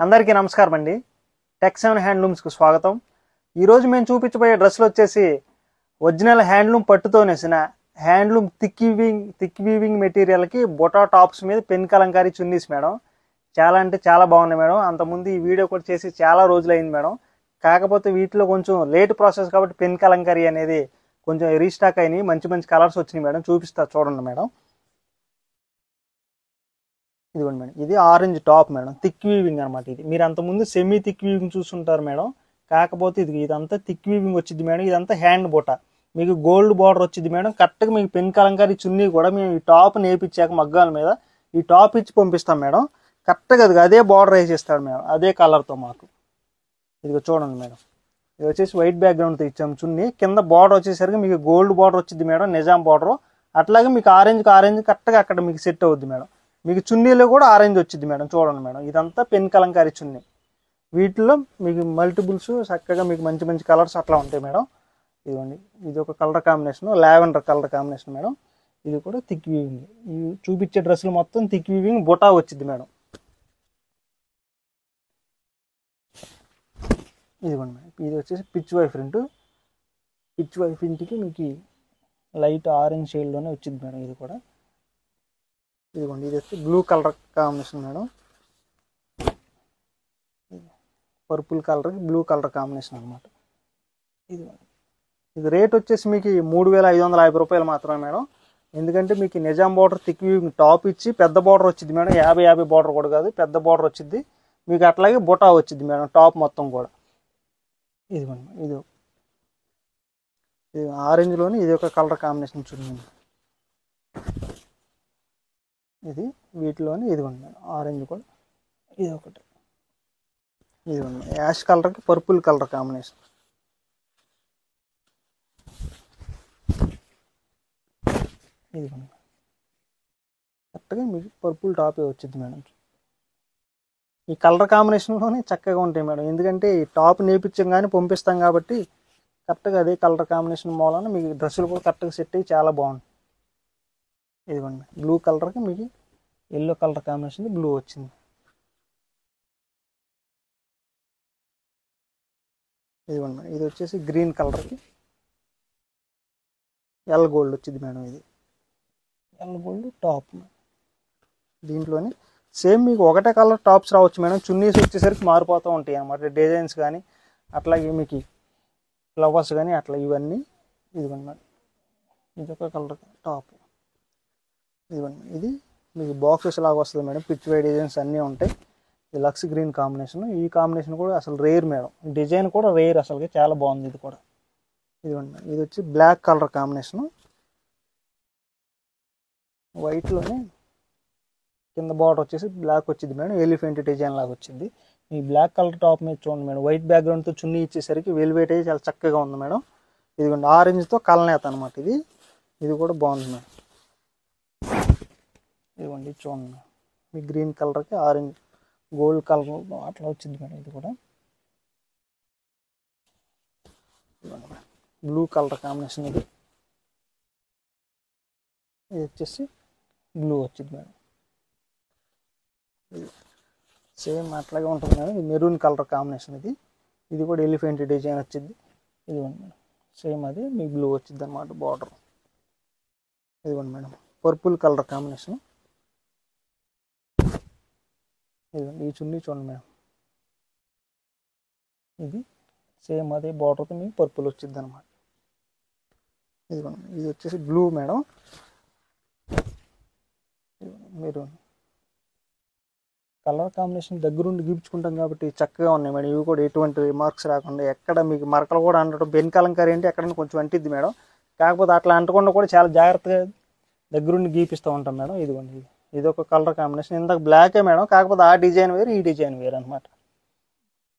అందరికీ నమస్కారం అండి. టెక్7 హ్యాండ్లూమ్స్కి స్వాగతం. ఈరోజు మేము చూపించబోయే డ్రెస్సులు వచ్చేసి ఒరిజినల్ హ్యాండ్లూమ్ పట్టుతో నేసిన హ్యాండ్లూమ్ థిక్ వీవింగ్ మెటీరియల్కి బొటా టాప్స్ మీద పెన్ కలంకారీ చున్నీస్ మేడం. చాలా అంటే చాలా బాగున్నాయి మేడం. అంతకుముందు ఈ వీడియో కూడా చేసి చాలా రోజులు అయింది మేడం. కాకపోతే వీటిలో కొంచెం లేట్ ప్రాసెస్ కాబట్టి పెన్ కలంకారీ అనేది కొంచెం రీస్టాక్ అయినాయి. మంచి మంచి కలర్స్ వచ్చినాయి మేడం. చూపిస్తా చూడండి మేడం. ఇదిగోండి మేడం, ఇది orange top madam. Thick weaving అనమాట. ఇది మీరు అంతకుముందు సెమీ థిక్ వీవింగ్ చూస్తుంటారు మేడం. కాకపోతే ఇదంతా థిక్ వీవింగ్ వచ్చింది మేడం. ఇదంతా హ్యాండ్ బొట, మీకు గోల్డ్ బార్డర్ వచ్చింది మేడం. కరెక్ట్గా మీకు పెన్ కలంకారీ చున్నీ కూడా మేము ఈ టాప్ నేపించాక మగ్గాల మీద ఈ టాప్ ఇచ్చి పంపిస్తాం మేడం. కరెక్ట్గా అదే బార్డర్ వేసేస్తాడు మేడం, అదే కలర్తో మాకు. ఇదిగో చూడండి మేడం, ఇది వచ్చేసి వైట్ బ్యాక్గ్రౌండ్తో ఇచ్చాము చున్నీ. కింద బార్డర్ వచ్చేసరికి మీకు గోల్డ్ బార్డర్ వచ్చింది మేడం, నిజాం బార్డర్. అట్లాగే మీకు ఆరెంజ్ కరెక్ట్గా అక్కడ మీకు సెట్ అవుద్ది మేడం. మీకు చున్నీలో కూడా ఆరెంజ్ వచ్చింది మేడం. చూడండి మేడం, ఇదంతా పెన్ కలంకారీ చున్నీ. వీటిలో మీకు మల్టిపుల్స్ చక్కగా మీకు మంచి మంచి కలర్స్ అట్లా ఉంటాయి మేడం. ఇదిగోండి, ఇది ఒక colour combination, lavender colour combination madam. ఇది కూడా థిక్ వీవింగ్. ఇవి చూపించే డ్రెస్సులు మొత్తం థిక్ వీవింగ్ బొటా వచ్చింది మేడం. ఇదిగోండి మేడం, ఇది వచ్చేసి పిచ్ వై ప్రింట్కి మీకు లైట్ ఆరెంజ్ షేడ్లోనే వచ్చింది మేడం. ఇది కూడా ఇదిగోండి, ఇది వచ్చి blue colour combination madam. Purple కలర్కి బ్లూ కలర్ కాంబినేషన్ అనమాట. ఇది రేట్ వచ్చేసి మీకు 3550 రూపాయలు మాత్రమే మేడం. ఎందుకంటే మీకు Nizam border thick weaving top ఇచ్చి పెద్ద బార్డర్ వచ్చింది మేడం. 50 బార్డర్ కూడా కాదు, పెద్ద బార్డర్ వచ్చింది మీకు. అట్లాగే బొటా వచ్చింది మేడం టాప్ మొత్తం కూడా. ఇదిగోండి, ఇది ఆరెంజ్లోని ఇది ఒక కలర్ కాంబినేషన్ చూడండి. ఇది వీటిలోని ఇదిగోండి మేడం, ఆరెంజ్ కూడా ఇది ఒకటి. ఇదిగోండి యాష్ కలర్కి పర్పుల్ కలర్ కాంబినేషన్. ఇదిగోండి కరెక్ట్గా మీకు పర్పుల్ టాపే వచ్చింది మేడం. ఈ కలర్ కాంబినేషన్లోనే చక్కగా ఉంటాయి మేడం. ఎందుకంటే ఈ టాప్ నేపించాం కానీ పంపిస్తాం కాబట్టి కరెక్ట్గా అదే కలర్ కాంబినేషన్ మూలన మీకు డ్రెస్సులు కూడా కరెక్ట్గా సెట్ అయ్యి చాలా బాగుంది. ఇదిగోండి బ్లూ కలర్కి మీకు ఎల్లో కలర్ కాంబినేషన్ బ్లూ వచ్చింది. ఇదిగోండి మేడం, ఇది వచ్చేసి గ్రీన్ కలర్కి ఎల్ గోల్డ్ వచ్చింది మేడం. ఇది ఎల్ గోల్డ్ టాప్. దీంట్లోనే సేమ్ మీకు ఒకటే కలర్ టాప్స్ రావచ్చు మేడం. చున్నీస్ వచ్చేసరికి మారిపోతూ ఉంటాయి అన్నమాట, డిజైన్స్ కానీ అట్లాగే మీకు ఫ్లవర్స్ కానీ అట్లా ఇవన్నీ. ఇదిగోండి మేడం, ఇది ఒక కలర్ టాప్. ఇదిగోండి, ఇది మీకు బాక్సెస్ లాగా వస్తుంది మేడం. పిచ్ వై డిజైన్స్ అన్నీ ఉంటాయి. ఇది లక్స్ గ్రీన్ కాంబినేషన్. ఈ కాంబినేషన్ కూడా అసలు రేర్ మేడం. డిజైన్ కూడా రేర్, అసలుకి చాలా బాగుంది ఇది కూడా. ఇదిగోండి, ఇది వచ్చి బ్లాక్ కలర్ కాంబినేషను. వైట్లోనే కింద బార్డర్ వచ్చేసి బ్లాక్ వచ్చింది మేడం. ఎలిఫెంట్ డిజైన్ లాగా వచ్చింది. ఈ బ్లాక్ కలర్ టాప్ మీద చూడండి మేడం, వైట్ బ్యాక్గ్రౌండ్తో చున్నీ ఇచ్చేసరికి వెల్వెట్ అయితే చాలా చక్కగా ఉంది మేడం. ఇదిగోండి ఆరెంజ్తో కలనేత అనమాట. ఇది కూడా బాగుంది మేడం. ఇదిగోండి చూడండి, మీ గ్రీన్ కలర్కి ఆరెంజ్ గోల్డ్ కలర్ అట్లా వచ్చింది మేడం. ఇది కూడా బ్లూ కలర్ కాంబినేషన్. ఇది వచ్చేసి బ్లూ వచ్చింది మేడం. సేమ్ అట్లాగే ఉంటుంది మేడం. ఇది మెరూన్ కలర్ కాంబినేషన్. ఇది కూడా ఎలిఫెంట్ డిజైన్ వచ్చింది. ఇదిగోండి మేడం, సేమ్ అది మీ బ్లూ వచ్చింది అనమాట బార్డర్. ఇదిగోండి మేడం, పర్పుల్ కలర్ కాంబినేషన్. ఇదిగోండి, ఈ చున్నీ చూడండి మేడం, ఇది సేమ్ అదే బార్డర్తో మీకు పర్పుల్ వచ్చింది అనమాట. ఇదిగోండి, ఇది వచ్చేసి blue madam. Maroon colour combination దగ్గరుండి గీపించుకుంటాం కాబట్టి చక్కగా ఉన్నాయి మేడం. ఇవి కూడా ఎటువంటి రిమార్క్స్ రాకుండా, ఎక్కడ మీకు మరకలు కూడా అంటడం పెన్ కలంకారీ అంటే ఎక్కడైనా కొంచెం అంటిద్ది మేడం. కాకపోతే అట్లా అంటకుండా కూడా చాలా జాగ్రత్తగా దగ్గరుండి గీపిస్తూ ఉంటాం మేడం. ఇదిగోండి, ఇది ఒక కలర్ కాంబినేషన్. ఇందాక బ్లాకే మేడం, కాకపోతే ఆ డిజైన్ వేరు, ఈ డిజైన్ వేరు అనమాట.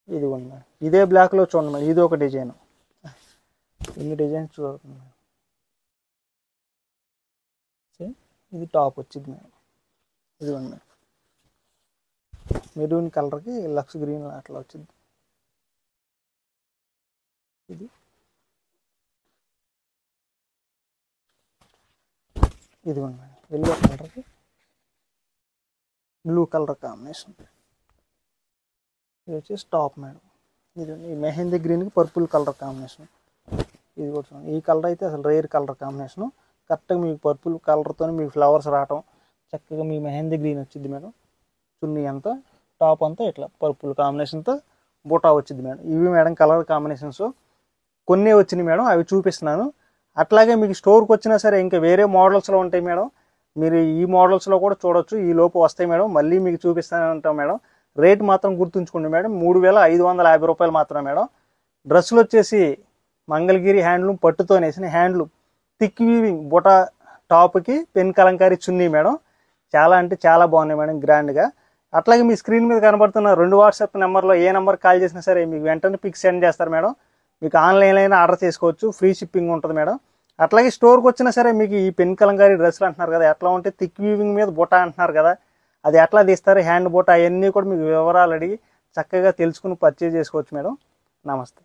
ఇదిగోండి మేడం, ఇదే బ్లాక్లో చూడండి మేడం, ఇది ఒక డిజైన్. ఇన్ని డిజైన్స్ చూడండి మేడం. ఇది టాప్ వచ్చింది మేడం. ఇదిగోండి మేడం, మెరూన్ కలర్కి లక్స్ గ్రీన్ అట్లా వచ్చింది. ఇదిగోండి మేడం, ఎల్లో కలర్కి బ్లూ కలర్ కాంబినేషన్. ఇది వచ్చేసి టాప్ మేడం. ఇది ఈ మెహందీ గ్రీన్కి పర్పుల్ కలర్ కాంబినేషన్. ఇది కూడా చూడండి, ఈ కలర్ అయితే అసలు రేర్ కలర్ కాంబినేషను. కరెక్ట్గా మీకు పర్పుల్ కలర్తో మీకు ఫ్లవర్స్ రావటం, చక్కగా మీ మెహందీ గ్రీన్ వచ్చింది మేడం. చున్నీ అంతా టాప్ అంతా ఇట్లా పర్పుల్ కాంబినేషన్తో బూటా వచ్చింది మేడం. ఇవి మేడం కలర్ కాంబినేషన్స్ కొన్ని వచ్చినాయి మేడం, అవి చూపిస్తున్నాను. అట్లాగే మీకు స్టోర్కి వచ్చినా సరే ఇంకా వేరే మోడల్స్లో ఉంటాయి మేడం, మీరు ఈ మోడల్స్లో కూడా చూడొచ్చు. ఈ లోపు వస్తాయి మేడం, మళ్ళీ మీకు చూపిస్తూనే ఉంటాం మేడం. రేట్ మాత్రం గుర్తుంచుకోండి మేడం, 3550 రూపాయలు మాత్రమే మేడం. డ్రెస్సులు వచ్చేసి మంగళగిరి హ్యాండ్లూమ్ పట్టుతో నేసిన హ్యాండ్లూమ్ థిక్ వీవింగ్ బుటా టాప్కి పెన్ కలంకారీ చున్నీ మేడం. చాలా అంటే చాలా బాగున్నాయి మేడం, గ్రాండ్గా. అట్లాగే మీ స్క్రీన్ మీద కనబడుతున్న 2 వాట్సాప్ నెంబర్లో ఏ నెంబర్ కాల్ చేసినా సరే మీకు వెంటనే పిక్స్ సెండ్ చేస్తారు మేడం. మీకు ఆన్లైన్లో అయినా ఆర్డర్ చేసుకోవచ్చు, ఫ్రీ షిప్పింగ్ ఉంటుంది మేడం. అట్లాగే స్టోర్కి వచ్చినా సరే మీకు ఈ పెన్ కలంకారీ డ్రెస్సులు అంటున్నారు కదా, ఎట్లా ఉంటే థిక్ వీవింగ్ మీద బుటా అంటున్నారు కదా, అది ఎట్లా తీస్తారు, హ్యాండ్ బుటా అవన్నీ కూడా మీకు వివరాలు అడిగి చక్కగా తెలుసుకుని పర్చేజ్ చేసుకోవచ్చు మేడం. నమస్తే.